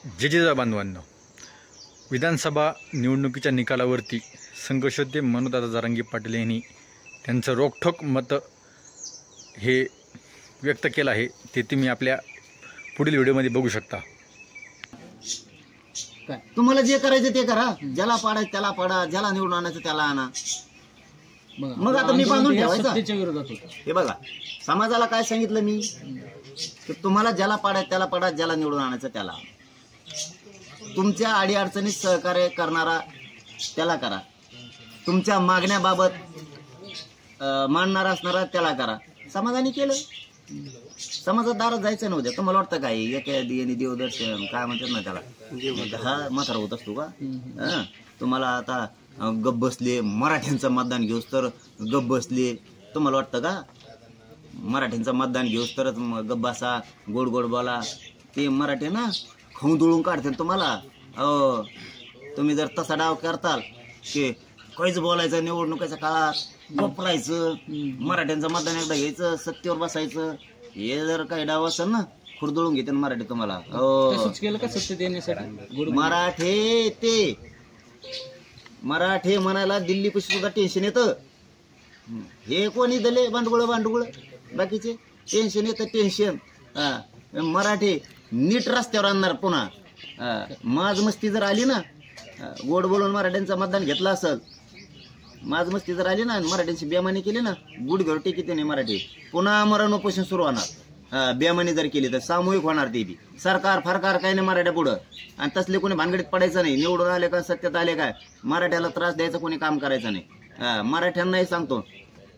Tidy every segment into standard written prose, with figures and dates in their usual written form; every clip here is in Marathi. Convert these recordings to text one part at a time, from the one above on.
जे बांधवांनो, विधानसभा निवडणुकीच्या निकालावरती संघर्षोद्धे मनोदादा जरांगे पाटील यांनी त्यांचं रोखठोक मत हे व्यक्त केलं आहे. ते तुम्ही आपल्या पुढील व्हिडिओमध्ये बघू शकता. तुम्हाला जे करायचं ते करा, ज्याला पाडायचं त्याला पाडा, ज्याला निवडून आणायचं त्याला आणा. मग आता मी बांधून ठेवायचं. हे बघा, समाजाला काय सांगितलं मी, की तुम्हाला ज्याला पाडायचं त्याला पाडा, ज्याला निवडून आणायचं त्याला. तुमच्या अडीअडचणीत सहकार्य करणारा त्याला करा, तुमच्या मागण्याबाबत मांडणारा असणारा त्याला करा. समाजाने केलं. समाजात दारात जायचं नव्हतं. तुम्हाला वाटतं काय एका देवदर्शन काय म्हणतात ना त्याला, हा म्हातारा होत असतो का? तुम्हाला आता गप बसले, मराठ्यांचं मतदान घेऊस तर गप बसले. तुम्हाला वाटतं का मराठ्यांचं मतदान घेऊस तरच गप बसा, गोड गोड बोला? ते मराठी ना खाऊन दुळून काढतील तुम्हाला. तुम्ही जर तसा डाव करताल की काहीच बोलायचं, निवडणुकीच्या काळात गप राहायचं, मराठ्यांचं मतदान एकदा घ्यायचं, सत्तेवर बसायचं, हे जर काही डाव असेल ना खुरदुळून घेते मराठी तुम्हाला. केलं का सत्तेत येण्यासाठी? मराठे म्हणायला दिल्ली पाशी सुद्धा टेन्शन येतं. हे कोणी दिले भांडगुळ बाकीचे टेन्शन येतं. टेन्शन मराठे नीट रस्त्यावर आणणार. पुन्हा माज मस्ती जर आली ना, गोड बोलून मराठ्यांचं मतदान घेतलं असेल, माज मस्ती जर आली ना, मराठ्यांची बेमानी केली ना, गुडघर टेकीते नाही मराठी, पुन्हा मरण उपोषण सुरू होणार. बेमानी जर केली तर सामूहिक होणार. ते बी सरकार फरकार काही नाही मराठ्या पुढं. आणि तसले कोणी भानगडीत पडायचं नाही. निवडून आले का सत्तेत आले काय मराठ्याला त्रास द्यायचं कोणी काम करायचं नाही. मराठ्यांनाही सांगतो,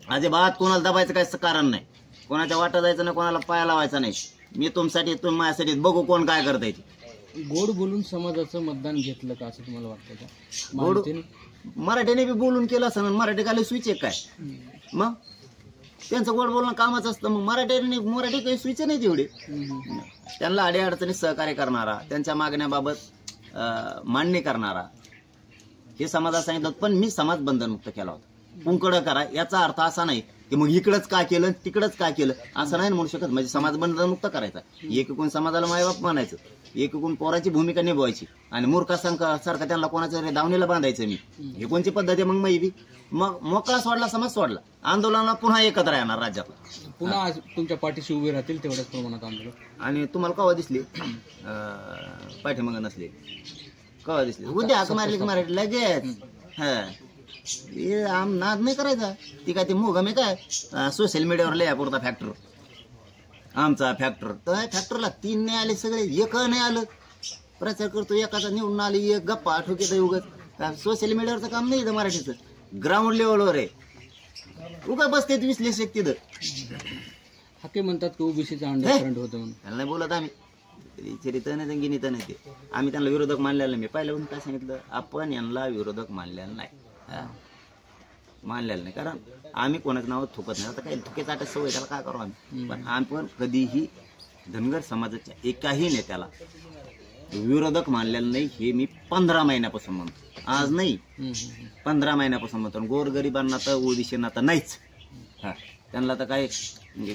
अजिबात कोणाला दबायचं काय कारण नाही, कोणाच्या वाटा जायचं नाही, कोणाला पाया लावायचा नाही. मी तुमसाठी तुम्ही माझ्यासाठी बघू कोण काय करता. गोड बोलून समाजाचं मतदान घेतलं का असं तुम्हाला वाटतं का? गोड मराठ्याने बी बोलून केलं असं. मराठी काय स्विच आहे काय? मग त्यांचं गोड बोलणं कामच असतं. मग मराठी काही स्विच नाही तेवढे. त्यांना अडीअडचणीत सहकार्य करणारा, त्यांच्या मागण्याबाबत मांडणी करणारा, हे समाजात सांगितलं. पण मी समाज बंधनमुक्त केला होता. कुंकडं करा याचा अर्थ असा नाही की मग इकडंच का केलं तिकडंच का केलं असं नाही म्हणू शकत. म्हणजे समाज बंधनमुक्त करायचा. एकूण समाजाला मायबाप मानायचं, एकूण पोराची भूमिका निभवायची, आणि मूर्खासारखा त्यांना कोणाच्या दावणीला बांधायचं. मी हे कोणची पद्धत आहे? मग मी मग मोकळा सोडला, समाज सोडला, आंदोलनाला पुन्हा एकत्र येणार राज्यातला. पुन्हा तुमच्या पाठीशी उभे राहतील तेवढ्याच प्रमाणात आंदोलन. आणि तुम्हाला कवा दिसली पाठीमागं नसले? कवा दिसली? उद्या हाक मारली की मराठी लगेच. नाद नाही करायचा. ती काय ते मोगमे काय सोशल मीडियावर लय पुरता फॅक्टर, आमचा फॅक्टर. तर फॅक्टरला 3 नाही आले, सगळे एक नाही आलं. प्रचार करतो एकाचा निवडून आली, एक गप्पा आठवत येतं उगत. सोशल मीडियावरचं काम नाही मराठीचं, ग्राउंड लेवलवर आहे. उगा बसते विश्लेषक तिथं. हाके म्हणतात की ओबीसीचा अंडरकरंट होतं म्हणून. त्यांना नाही बोलत आम्ही. चरित्र नाही, गिनीत नाही ते. आम्ही त्यांना विरोधक मानलेला नाही. मी पहिल्यापासून काय सांगितलं, आपण यांना विरोधक मानलेला नाही. मानलेलं नाही, कारण आम्ही कोणाचं नाव थुकत नाही. आता काही थुकेचा आठ सवय त्याला काय करू आम्ही. पण आपण कधीही धनगर समाजाच्या एकाही नेत्याला विरोधक मानलेलं नाही. हे मी 15 महिन्यापासून म्हणतो, आज नाही 15 महिन्यापासून म्हणतो. गोरगरिबांना तर ओबीसींना तर नाहीच. त्यांना तर काय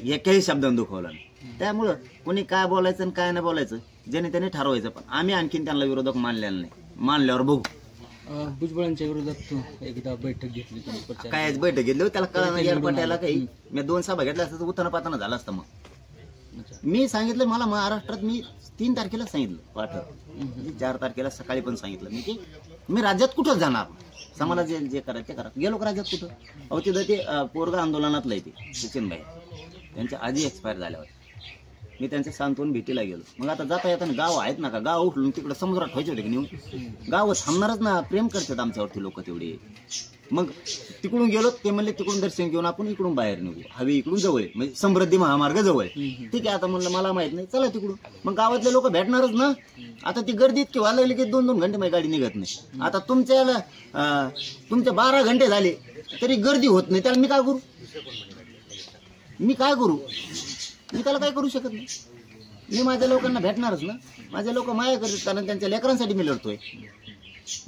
एकाही शब्दांनी दुखवलं नाही. त्यामुळं कोणी काय बोलायचं आणि काय नाही बोलायचं ज्याने त्याने ठरवायचं. पण आम्ही आणखीन त्यांना विरोधक मानलेलं नाही. मानल्यावर बघू. भुजबळांच्या विरोधात एकदा बैठक घेतली, काय बैठक घेतली त्याला कळलं एअरपोर्टला काही. मी 2 सभा घेतल्या असतं, उत्ताना पाताना झालं असतं. मग मी सांगितलं, मला महाराष्ट्रात मी 3 तारखेला सांगितलं पाठव, 4 तारखेला सकाळी पण सांगितलं मी की मी राज्यात कुठं जाणार, समाजाला जे करायचं ते करा. गेलो का राज्यात कुठं? अहो तिथं ते पोरगा आंदोलनातलं आहे ते सचिनभाई, त्यांच्या आधी एक्सपायर झाल्या होत्या. मी त्यांच्या सांत्वन भेटीला गेलो. मग आता जाता येताना गाव आहेत ना का, गाव उठलून तिकडे समुद्रात व्हायचे होते की नेऊन. गाव थांबणारच ना, प्रेम करतात आमच्यावरती लोक तेवढे. मग तिकडून गेलो, ते म्हणले तिकडून दर्शन घेऊन आपण इकडून बाहेर निघू, हवी इकडून जवळ, म्हणजे समृद्धी महामार्ग जवळ. ठीक आहे, आता म्हणलं मला माहित नाही, चला तिकडून. मग गावातले लोक भेटणारच ना. आता ती गर्दी इतकी व्हायला लागली की 2-2 घंटे माझी गाडी निघत नाही. आता तुमचे 12 घंटे झाले तरी गर्दी होत नाही. त्याला मी काय करू? मी त्याला काय करू शकत नाही. मी माझ्या लोकांना भेटणारच ना. माझे लोक माया करतात, कारण त्यांच्या लेकरांसाठी मी लढतोय.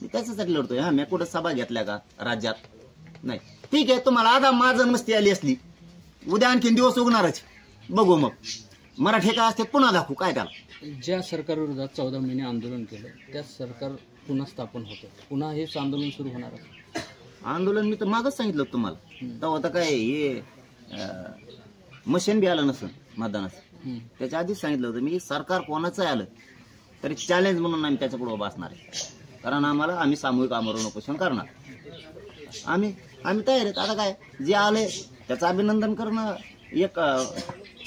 मी त्याच्यासाठी लढतोय. मी कुठं सभा घेतल्या का राज्यात? नाही. ठीक आहे, तुम्हाला आता माझं मस्ती आली असली, उद्या आणखीन दिवस उगणारच. बघू मग मराठी काय असते पुन्हा दाखवू काय त्याला. ज्या सरकारविरोधात 14 महिने आंदोलन केलं त्या सरकार पुन्हा स्थापन होतं, पुन्हा हेच आंदोलन सुरू होणार आहे. आंदोलन मी तर मागच सांगितलं होतं तुम्हाला. तेव्हा तर काय हे मशीन बी आलं नसं मतदानाचं. त्याच्या आधीच सांगितलं होतं मी, सरकार कोणाचं आलं तरी चॅलेंज म्हणून आम्ही त्याच्यापुढे उभा असणार आहे. कारण आम्ही सामूहिक आमरण उपोषण करणार. आम्ही तयार आहेत. आता काय जे आले त्याचं अभिनंदन करणं एक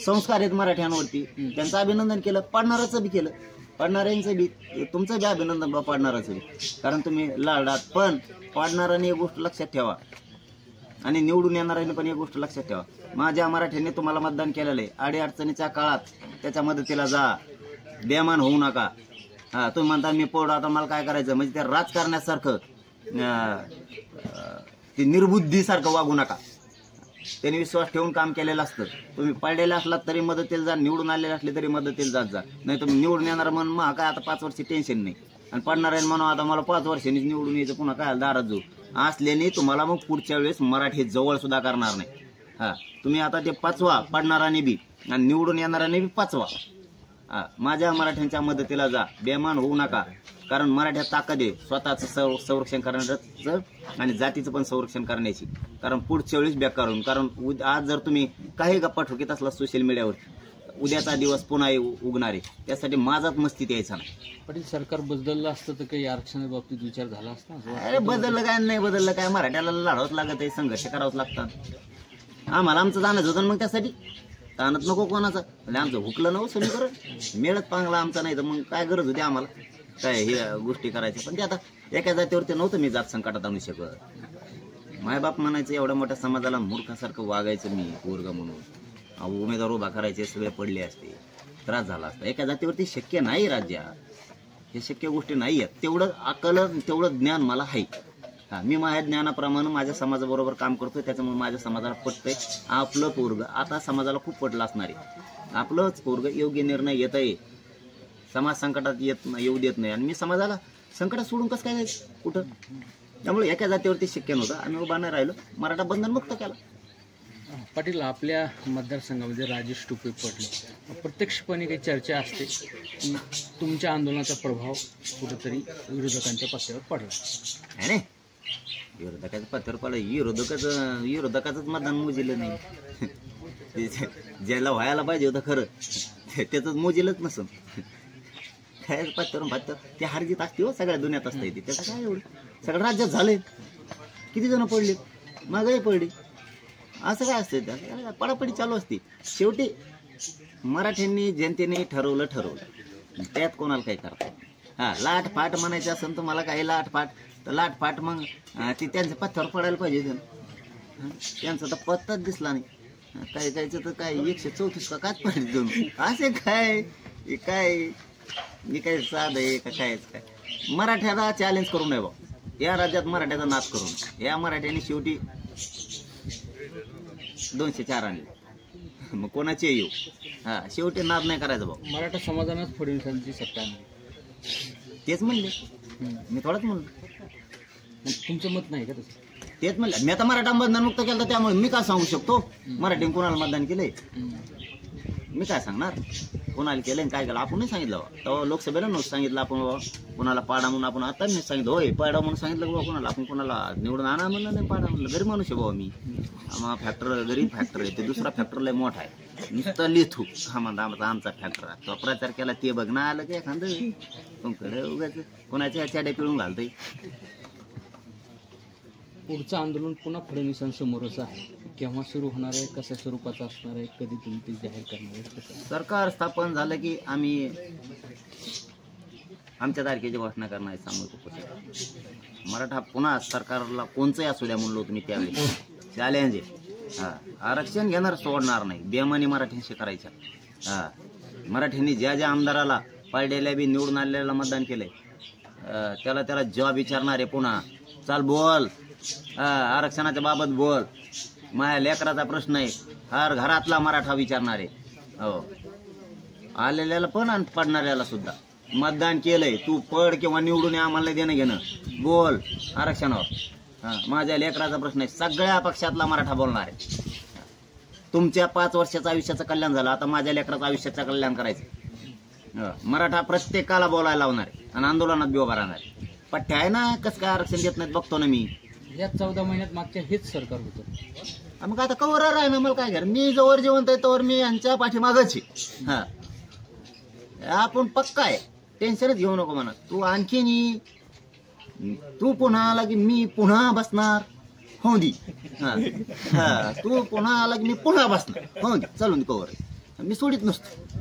संस्कार आहेत मराठ्यांवरती. त्यांचं अभिनंदन केलं, पाडणाराचं बी केलं, पाडणाऱ्यांचं बी, तुमचं बी अभिनंदन बा पाडणाराचं बी. कारण तुम्ही लाडात, पण पाडणाऱ्याने एक गोष्ट लक्षात ठेवा आणि निवडून येणाऱ्याने पण एक गोष्ट लक्षात ठेवा. माझ्या मराठ्यांनी तुम्हाला मतदान केलेलं आहे. अडीअडचणीच्या काळात त्याच्या मदतीला जा, बेमान होऊ नका. हा, तुम्ही म्हणता मी पोड आता मला काय करायचं, म्हणजे त्या राजकारण्यासारखं ते निर्बुद्धीसारखं वागू नका. त्यांनी विश्वास ठेवून काम केलेलं असतं. तुम्ही पडलेले असलात तरी मदतीला जा, निवडून आलेले असले तरी मदतीला जात जा. नाही तुम्ही निवडून येणार म्हणून मग काय आता 5 वर्ष टेन्शन नाही, आणि पडणाऱ्याने म्हणून आता मला 5 वर्षांनीच निवडून यायचं, पुन्हा काय दारात जाऊ असल्याने तुम्हाला मग पुढच्या वेळेस मराठी जवळ सुद्धा करणार नाही. हा, तुम्ही आता ते 5वा पडणाराने बी आणि निवडून येणाऱ्याने बी 5वा. हा, माझ्या मराठ्यांच्या मदतीला जा, बेमान होऊ नका. कारण मराठ्यात ताकद आहे स्वतःचं संरक्षण करण्याचं आणि जातीचं पण संरक्षण करण्याची. कारण पुढच्या वेळेस बेकार होऊन, कारण आज जर तुम्ही काही गप्पा ठोकीत असला सोशल मीडियावर, उद्याचा दिवस पुन्हा उगणार आहे. त्यासाठी माझाच मस्तीत यायचा नाही. पाटील, सरकार बदललं असतं तर काही आरक्षणाच्या बाबतीत विचार झाला असता? अरे बदललं काय नाही बदललं काय, मराठ्याला लढावंच लागत आहे, संघर्ष करावंच लागतात. आम्हाला आमचं जाणंच होतं, मग त्यासाठी ताणत नको कोणाचं. म्हणजे आमचं हुकलं नव्हतं सगळीकडं, मेळत पांगला आमचा, नाही तर मग काय गरज होती आम्हाला काय हे गोष्टी करायच्या. पण ते आता एका जातीवरती नव्हतं मी जात संकटात आणू शकत. मायबाप म्हणायचं एवढ्या मोठ्या समाजाला मूर्खासारखं वागायचं मी पोरग म्हणून, उमेदवार उभा करायचे सगळे पडले असते, त्रास झाला असता. एका जातीवरती शक्य नाही राज्यात, हे शक्य गोष्टी नाही आहेत. तेवढं अकल तेवढं ज्ञान मला आहे. हा, मी माझ्या ज्ञानाप्रमाणे माझ्या समाजाबरोबर काम करतोय, त्याच्यामुळे माझ्या समाजाला पटतंय. आपलं पोरग आता समाजाला खूप पटलं असणार आहे. आपलंच पोरग योग्य निर्णय येत आहे, समाज संकटात येऊ देत नाही, आणि मी समाजाला संकटात सोडून कसं काय जायचं कुठं. त्यामुळे एका जातीवरती शक्य नव्हतं, आम्ही उभा नाही राहिलो, मराठा बंधन मुक्त केला. पाटील, आपल्या मतदारसंघामध्ये राजेश टोपे पडले, प्रत्यक्षपणे काही चर्चा असते की तुमच्या आंदोलनाचा प्रभाव कुठेतरी विरोधकांच्या पत्त्यावर पडला नाही. विरोधकाच्या पत्त्यावर पडला, विरोधकाचंच मतदान मोजिलं नाही. ज्याला व्हायला पाहिजे होतं खरं त्याच मोजिलच नसं. काय पत्त्यावर ते हारजीत असते हो, सगळ्या दुनियात असता येते. त्याचं काय एवढं, सगळं राज्यात झालंय. किती जण पडले, मागही पडली, असं काय असतं, त्या पडापडी चालू असते. शेवटी मराठ्यांनी जनतेने ठरवलं, त्यात कोणाला काही करता. हा, लाटफाट म्हणायचं असेल तर मला काही लाटफाट तर लाटफाट, मग ते त्यांच्या पत्त्यावर पडायला पाहिजे. त्यांचा तर पत्ताच दिसला नाही. काय कायचं तर काय 134 का काच पडली दोन, असे काय काय साध आहे का कायच काय. मराठ्याला चॅलेंज करू नये बा, या राज्यात मराठ्याचा नाच करू नये. या मराठ्याने शेवटी 204 आणले, मग कोणाचे येऊ. हा, शेवटी नाद नाही करायचा भाऊ. मराठा समाजानंच फडणवीसांची सत्ता आणली, तेच म्हणले मी, थोडंच म्हणलो. तुमचं मत नाही का तसं? तेच म्हणलं मी, आता मराठा मतदान मुक्त केलं, त्यामुळे मी काय सांगू शकतो मराठीने कोणाला मतदान केलंय. मी काय सांगणार कोणाला केलंय काय केलं. आपण नाही सांगितलं तेव्हा लोकसभेला नव्हतं सांगितलं आपण बाबा कोणाला पाडा म्हणून. आपण आता मी सांगितलं होय पाडा म्हणून सांगितलं बाबा कोणाला. आपण कोणाला निवडून आणा म्हणलं नाही, पाडा म्हणलं. गरीब माणूस आहे बाबा मी, आम्हा फॅक्टर गरीब फॅक्टर आहे. ते दुसरा फॅक्टर लय मोठा आहे, नुसतं लिथू. हा म्हणता आमचा फॅक्टर आहे, तो प्रचार केला ते बघ ना आलं की एखादं तुमकडे उगाच कोणाच्या चाड्या पिळून घालतंय. पुढचं आंदोलन पुन्हा फडणवीसांसमोरच आहे, केव्हा सुरू होणार आहे, कशा स्वरूपाचं असणार आहे, कधी तुम्ही ते जाहीर करणार आहे? सरकार स्थापन झालं की आम्ही आमच्या तारखेची घोषणा करणार आहे सामूहिक उपोषण. मराठा पुन्हा सरकारला कोणचंही असू द्या म्हणलो तुम्ही त्यावेळी चॅलेंज आहे. हा, आरक्षण घेणार सोडणार नाही, बेमानी मराठ्यांशी करायच्या. हा, मराठ्यांनी ज्या ज्या आमदाराला पाडलेल्या बी निवडून आलेल्याला मतदान केलंय त्याला जॉब विचारणार आहे. पुन्हा चाल बोल, आरक्षणाच्या बाबत बोल, माझ्या लेकराचा प्रश्न आहे, हर घरातला मराठा विचारणार आहे. हो, आलेल्याला पण आणि पडणाऱ्याला सुद्धा. मतदान केलंय, तू पड किंवा निवडून आम्हाला देणं घेणं, बोल आरक्षणावर. हा, माझ्या लेकराचा प्रश्न आहे, सगळ्या पक्षातला मराठा बोलणार आहे. तुमच्या 5 वर्षाचं आयुष्याचं कल्याण झालं, आता माझ्या लेकराचं आयुष्याचं कल्याण करायचं. मराठा प्रत्येकाला बोलायला लावणार आहे आणि आंदोलनात बी उभा राहणार आहे. पठ्ठ्या आहे ना, कसं काय आरक्षण देत नाहीत बघतो ना मी. या 14 महिन्यात मागच्या हेच सरकार होतं. मग आता कवर आहे ना, मला काय घर, मी जवळ जिवंत आहे तोवर मी यांच्या पाठीमागच आहे. हा, आपण पक्का आहे, टेन्शनच घेऊ नको म्हणा. तू आणखीन तू पुन्हा आला की मी पुन्हा बसणार, हो दी. हा, तू पुन्हा आला की मी पुन्हा बसणार, हो दी, चालून कवर, मी सोडित नसतो.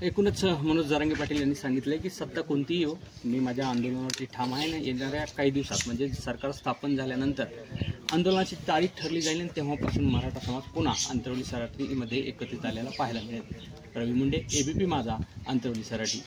एकूणच मनोज जरांगे पाटील यांनी सांगितलंय की सत्ता कोणतीही हो, मी माझ्या आंदोलनावरती ठाम आहे. ना येणाऱ्या काही दिवसात म्हणजे सरकार स्थापन झाल्यानंतर आंदोलनाची तारीख ठरली जाईल आणि तेव्हापासून मराठा समाज पुन्हा अंतरवली सराटीमध्ये एकत्रित आलेला पाहायला मिळेल. रवी मुंडे, ABP माझा, अंतरवली सराटी.